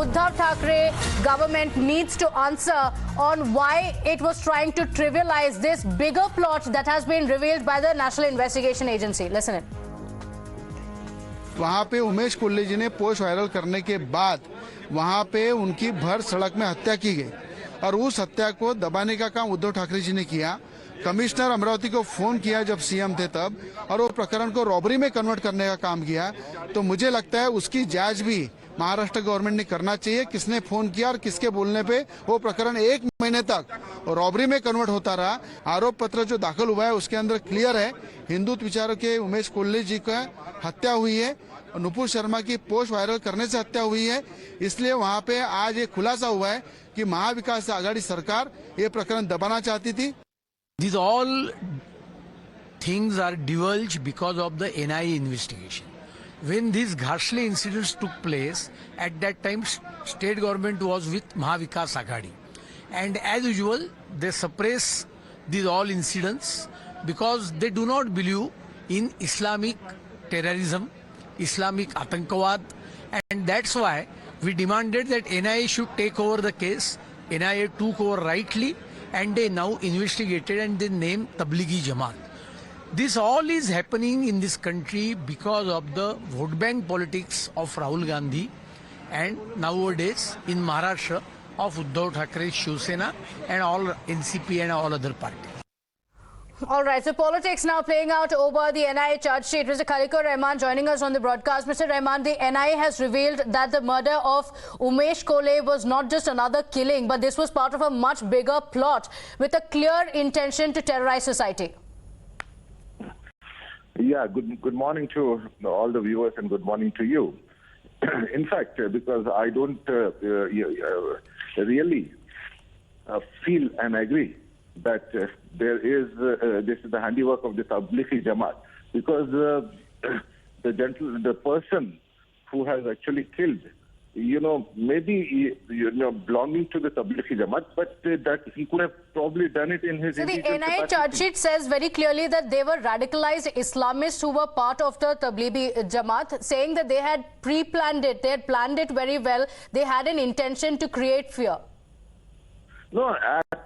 Uddhav Thackeray government needs to answer on why it was trying to trivialize this bigger plot that has been revealed by the National Investigation Agency. Listen in. वहाँ पे उमेश कोल्हे जी ने post viral करने के बाद वहाँ पे उनकी भर सड़क में हत्या की गई और उस हत्या को दबाने का काम उद्धव ठाकरे जी ने किया। कमिश्नर अमरावती को फोन किया जब सीएम थे तब, और वो प्रकरण को रॉबरी में कन्वर्ट करने का काम किया। तो मुझे लगता है उसकी जांच भी महाराष्ट्र गवर्नमेंट ने करना चाहिए, किसने फोन किया और किसके बोलने पे वो प्रकरण 1 महीने तक रॉबरी में कन्वर्ट होता रहा। आरोप पत्र जो दाखिल हुआ है उसके अंदर क्लियर है, हिंदुत्व विचारों के उमेश कोल्हे जी का हत्या हुई है, नुपुर शर्मा की पोस्ट वायरल करने से हत्या हुई है। इसलिए वहाँ पे आज ये खुलासा हुआ है कि महाविकास आघाड़ी सरकार ये प्रकरण दबाना चाहती थी। These all things are divulged because of the NIA investigation. When these ghastly incidents took place, at that time state government was with Mahavikas Aghadi, and as usual they suppress these all incidents because they do not believe in Islamic terrorism, Islamic Atankawad, and that's why we demanded that NIA should take over the case. NIA took over rightly, and they now investigated and they named Tablighi Jamaat. This all is happening in this country because of the vote bank politics of Rahul Gandhi and nowadays in Maharashtra of Uddhav Thackeray, Shiv Sena and all NCP and all other parties. All right, so politics now playing out over the NIA charge sheet. Mr. Khaleequr Rehman joining us on the broadcast. Mr. Rehman, the NIA has revealed that the murder of Umesh Kolhe was not just another killing, but this was part of a much bigger plot with a clear intention to terrorize society. Yeah, good morning to all the viewers and good morning to you. In fact, because I don't really feel and agree that there is this is the handiwork of the Tablighi Jamaat, because the person who has actually killed, maybe belonging to the Tablighi Jamaat, but that he could have probably done it in his. So the NIA charge sheet says very clearly that they were radicalized Islamists who were part of the Tablighi Jamaat, saying that they had pre-planned it, they had planned it very well, they had an intention to create fear. No,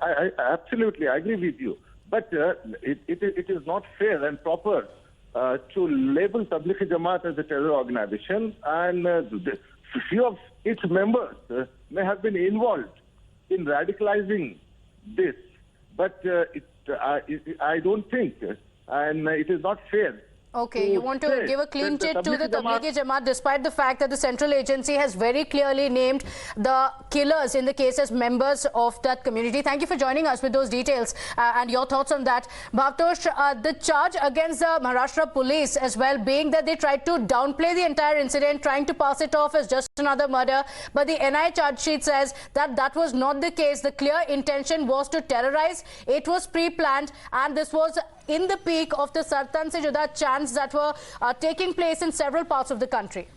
I absolutely agree with you. But it is not fair and proper to label Tablighi Jamaat as a terror organization, and few of its members may have been involved in radicalizing this. But I don't think, and it is not fair. Okay, you want to give a clean chit to the Tablighi Jamaat despite the fact that the central agency has very clearly named the killers in the case as members of that community. Thank you for joining us with those details and your thoughts on that. Bhavtosh, the charge against the Maharashtra police as well being that they tried to downplay the entire incident, trying to pass it off as just another murder. But the NIA charge sheet says that that was not the case. The clear intention was to terrorize. It was pre-planned, and this was in the peak of the Sartan Se Juda chants that were taking place in several parts of the country.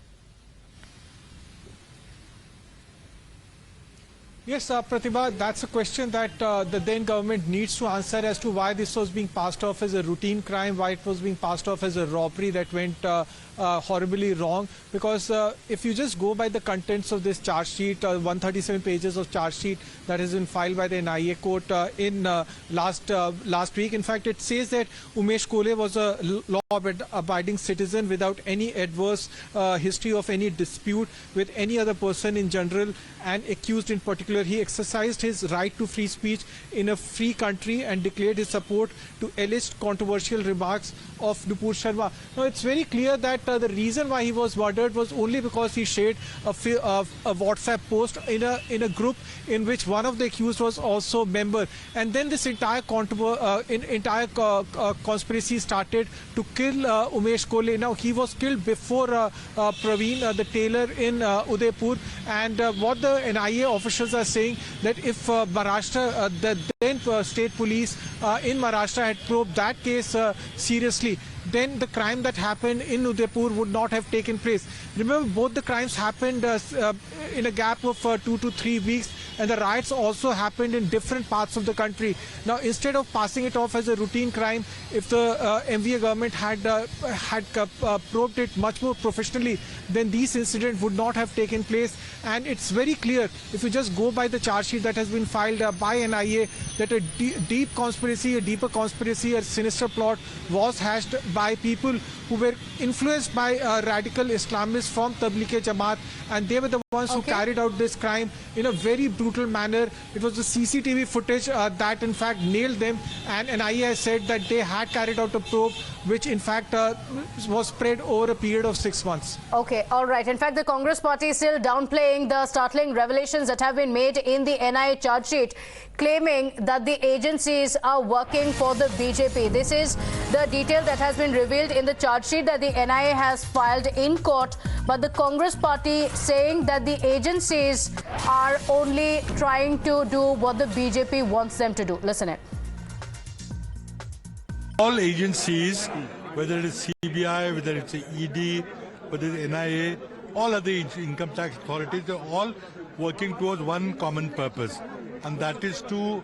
Yes, Pratibha, that's a question that the then government needs to answer as to why this was being passed off as a routine crime, why it was being passed off as a robbery that went horribly wrong. Because if you just go by the contents of this charge sheet, 137 pages of charge sheet that has been filed by the NIA court in last week. In fact, it says that Umesh Kolhe was a law-abiding citizen without any adverse history of any dispute with any other person in general and accused in particular. He exercised his right to free speech in a free country and declared his support to alleged controversial remarks of Nupur Sharma. Now, it's very clear that the reason why he was murdered was only because he shared a WhatsApp post in a group in which one of the accused was also a member. And then this entire conspiracy started to kill Umesh Kolhe. Now, he was killed before Praveen, the tailor in Udaipur. And what the NIA officials are saying that if Maharashtra, the then state police in Maharashtra had probed that case seriously, then the crime that happened in Udaipur would not have taken place. Remember, both the crimes happened in a gap of 2 to 3 weeks. and the riots also happened in different parts of the country. Now, instead of passing it off as a routine crime, if the MVA government had probed it much more professionally, then these incidents would not have taken place. And it's very clear, if you just go by the charge sheet that has been filed by NIA, that a deeper conspiracy, a sinister plot was hatched by people who were influenced by radical Islamists from Tablighi Jamaat, and they were the ones who carried out this crime in a very brutal manner. It was the CCTV footage that in fact nailed them, and NIA has said that they had carried out a probe which in fact was spread over a period of 6 months. Okay, all right. In fact, the Congress party is still downplaying the startling revelations that have been made in the NIA charge sheet, claiming that the agencies are working for the BJP. This is the detail that has been revealed in the charge sheet that the NIA has filed in court, but the Congress party saying that the agencies are only trying to do what the BJP wants them to do. Listen it. All agencies, whether it is CBI, whether it's ED, whether it's NIA, all other income tax authorities, they're all working towards one common purpose, and that is to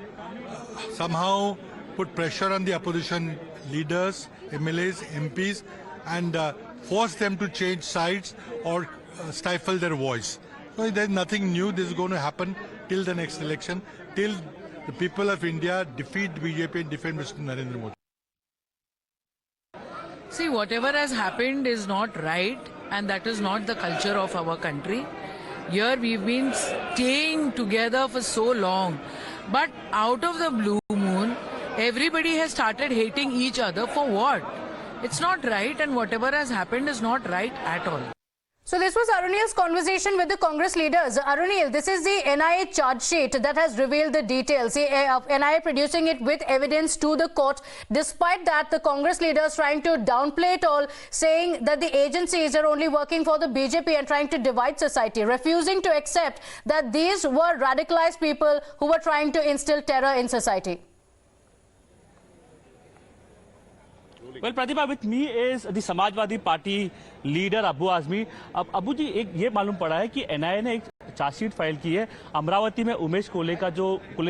somehow put pressure on the opposition leaders, MLAs, MPs, and force them to change sides or stifle their voice. So there's nothing new. This is going to happen till the next election, till the people of India defeat BJP and defeat Mr. Narendra Modi. See, whatever has happened is not right, and that is not the culture of our country. Here we've been staying together for so long, but out of the blue moon, everybody has started hating each other for what? It's not right, and whatever has happened is not right at all. So this was Arunil's conversation with the Congress leaders. Arunil, this is the NIA charge sheet that has revealed the details. NIA producing it with evidence to the court. Despite that, the Congress leaders trying to downplay it all, saying that the agencies are only working for the BJP and trying to divide society, refusing to accept that these were radicalized people who were trying to instill terror in society. Well, Pratibha, with me is the Samajwadi Party leader Abu Azmi. अब अबू जी एक ये मालूम पड़ा है कि NIA ने एक chargesheet file की है अमरावती में उमेश कोल्हे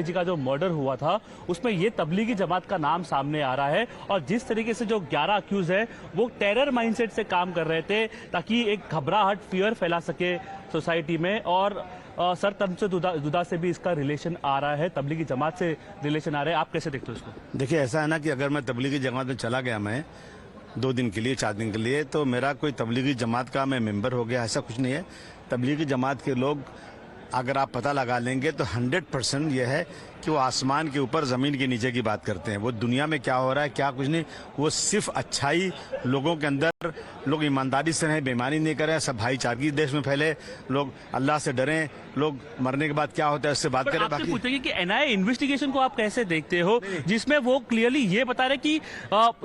जी का जो मर्डर हुआ था, उसमें ये तबलीगी जमात का नाम सामने आ रहा है, और जिस तरीके से जो 11 अक्यूज है वो टेरर माइंडसेट से काम कर रहे थे ताकि एक घबराहट, फियर फैला सके सोसाइटी में, और सर तन से जुदा से भी इसका रिलेशन आ रहा है, तबलीगी जमात से रिलेशन आ रहा है. आप कैसे देखते हो इसको? देखिए, ऐसा है ना कि अगर मैं तबलीगी जमात में चला गया, मैं 2 दिन के लिए, 4 दिन के लिए, तो मेरा कोई तबलीगी जमात का मैं मेंबर हो गया, ऐसा कुछ नहीं है. तबलीगी जमात के लोग अगर आप पता लगा लेंगे तो 100% यह है कि वो आसमान के ऊपर ज़मीन के नीचे की बात करते हैं. वो दुनिया में क्या हो रहा है, क्या कुछ नहीं, वो सिर्फ अच्छाई लोगों के अंदर, लोग ईमानदारी से रहें, बेईमानी नहीं करें, सब भाईचारगी देश में फैले, लोग अल्लाह से डरें, लोग मरने के बाद क्या होता है उससे बात करें. बाकी पूछेंगे कि NIA इन्वेस्टिगेशन को आप कैसे देखते हो, जिसमें वो क्लियरली ये बता रहे कि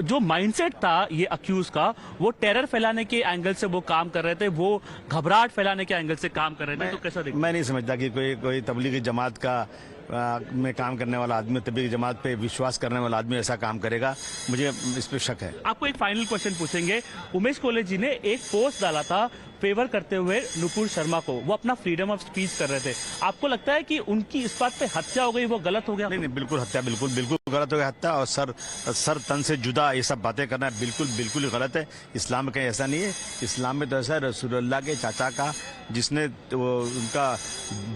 जो माइंडसेट था ये अक्यूज का, वो टेरर फैलाने के एंगल से वो काम कर रहे थे, वो घबराहट फैलाने के एंगल से काम कर रहे थे. तो कैसा देखते? मैं नहीं समझता कि कोई तबलीगी जमात का में काम करने वाला आदमी, तबलीगी जमात पे विश्वास करने वाला आदमी ऐसा काम करेगा. मुझे इस पे शक है. आपको एक फाइनल क्वेश्चन पूछेंगे. उमेश कोल्हे जी ने एक पोस्ट डाला था फेवर करते हुए नुपुर शर्मा को, वो अपना फ्रीडम ऑफ स्पीच कर रहे थे. आपको लगता है कि उनकी इस बात पे हत्या हो गई, वो गलत हो गया? नहीं, बिल्कुल हत्या, बिल्कुल गलत हो गया हत्या. और सर तन से जुदा ये सब बातें करना बिल्कुल ही गलत है. इस्लाम में कहीं ऐसा नहीं है. इस्लाम में तो ऐसा है, रसूलुल्लाह के चाचा का जिसने उनका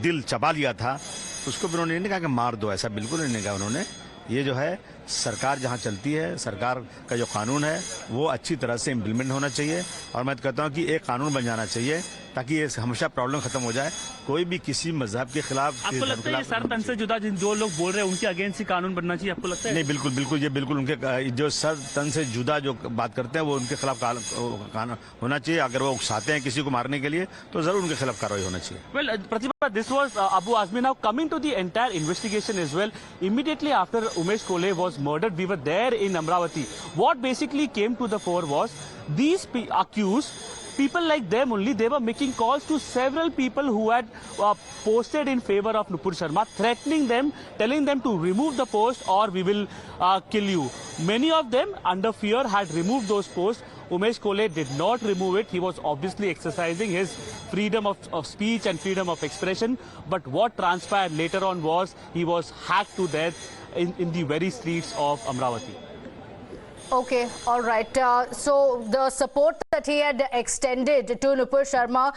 दिल चबा लिया था, उसको भी उन्होंने नहीं कहा कि मार दो, ऐसा बिल्कुल नहीं कहा उन्होंने. ये जो है सरकार जहाँ चलती है, सरकार का जो कानून है वो अच्छी तरह से इम्प्लीमेंट होना चाहिए, और मैं कहता हूँ कि एक कानून बन जाना चाहिए ताकि ये हमेशा प्रॉब्लम खत्म हो जाए. कोई भी किसी मजहब के खिलाफ. आपको लगता है ये सर तन से जुदा जो लोग बोल रहे हैं उनके अगेंस्ट ही कानून बनना चाहिए? आपको लगता है? नहीं, बिल्कुल उनके जो सर तन से जुदा जो बात करते हैं वो उनके खिलाफ कानून होना चाहिए. अगर वो उकसाते हैं किसी को मारने के लिए तो जरूर उनके खिलाफ कार्रवाई होना चाहिए. Well, Pratibha, this was Abu Azmi. Now coming to the entire investigation as well. Immediately after Umesh Kolhe was murdered, we were there in Amaravati. What basically came to the fore was these accused, people like them only, they were making calls to several people who had posted in favor of Nupur Sharma, threatening them, telling them to remove the post or we will kill you. Many of them under fear had removed those posts. Umesh Kolhe did not remove it. He was obviously exercising his freedom of speech and freedom of expression. But what transpired later on was he was hacked to death in the very streets of Amaravati. Okay, all right. So the support that he had extended to Nupur Sharma,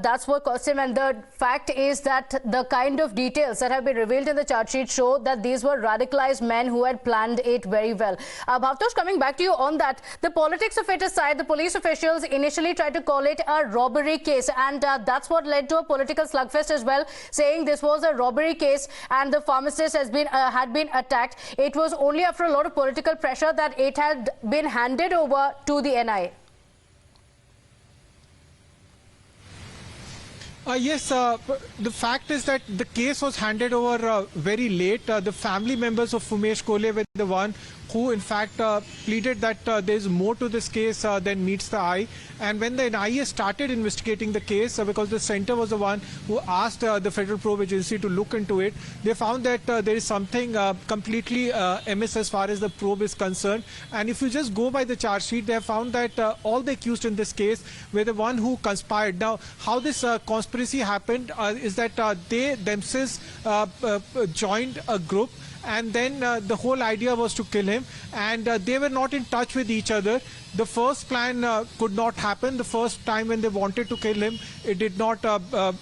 that's what cost him. And the fact is that the kind of details that have been revealed in the charge sheet show that these were radicalized men who had planned it very well. Bhavtosh, coming back to you on that, the politics of it aside, the police officials initially tried to call it a robbery case. And that's what led to a political slugfest as well, saying this was a robbery case and the pharmacist had been attacked. It was only after a lot of political pressure that it had been handed over to the NIA. Yes, the fact is that the case was handed over very late. The family members of Umesh Kolhe were the one who in fact pleaded that there is more to this case than meets the eye. And when the NIA started investigating the case, because the center was the one who asked the Federal Probe Agency to look into it, they found that there is something completely amiss as far as the probe is concerned. And if you just go by the charge sheet, they have found that all the accused in this case were the one who conspired. Now, how this conspiracy happened is that they themselves joined a group, and then the whole idea was to kill him, and they were not in touch with each other. The first plan could not happen. The first time when they wanted to kill him, it did not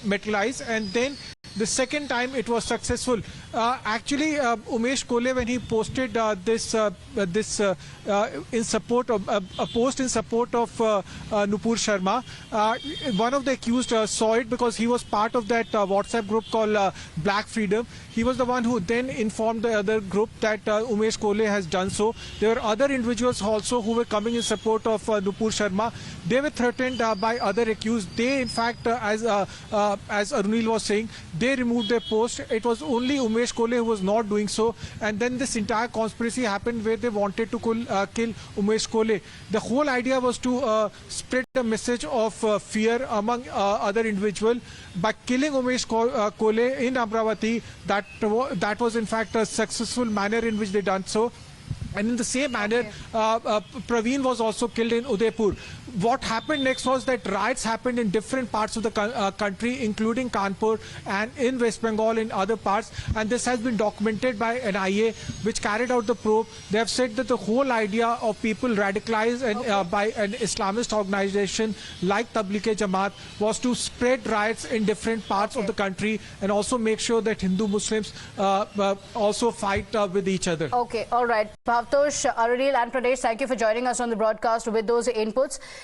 materialize, and then the second time it was successful. Actually, Umesh Kolhe, when he posted in support of a post in support of Nupur Sharma, one of the accused saw it because he was part of that WhatsApp group called Black Freedom. He was the one who then informed the other group that Umesh Kolhe has done so. There were other individuals also who were coming in support of Nupur Sharma. They were threatened by other accused. They, in fact, as Arunil was saying, they removed their post. It was only Umesh Kolhe who was not doing so. And then this entire conspiracy happened where they wanted to kill Umesh Kolhe. The whole idea was to spread a message of fear among other individuals. By killing Umesh Kolhe in Amaravati, that was in fact a successful manner in which they done so. And in the same manner, Praveen was also killed in Udaipur. What happened next was that riots happened in different parts of the country, including Kanpur and in West Bengal and other parts. And this has been documented by NIA, which carried out the probe. They have said that the whole idea of people radicalized and, by an Islamist organization like Tablighi Jamaat was to spread riots in different parts of the country and also make sure that Hindu Muslims also fight with each other. Okay, all right. Bhavtosh, Arunil and Pradesh, thank you for joining us on the broadcast with those inputs.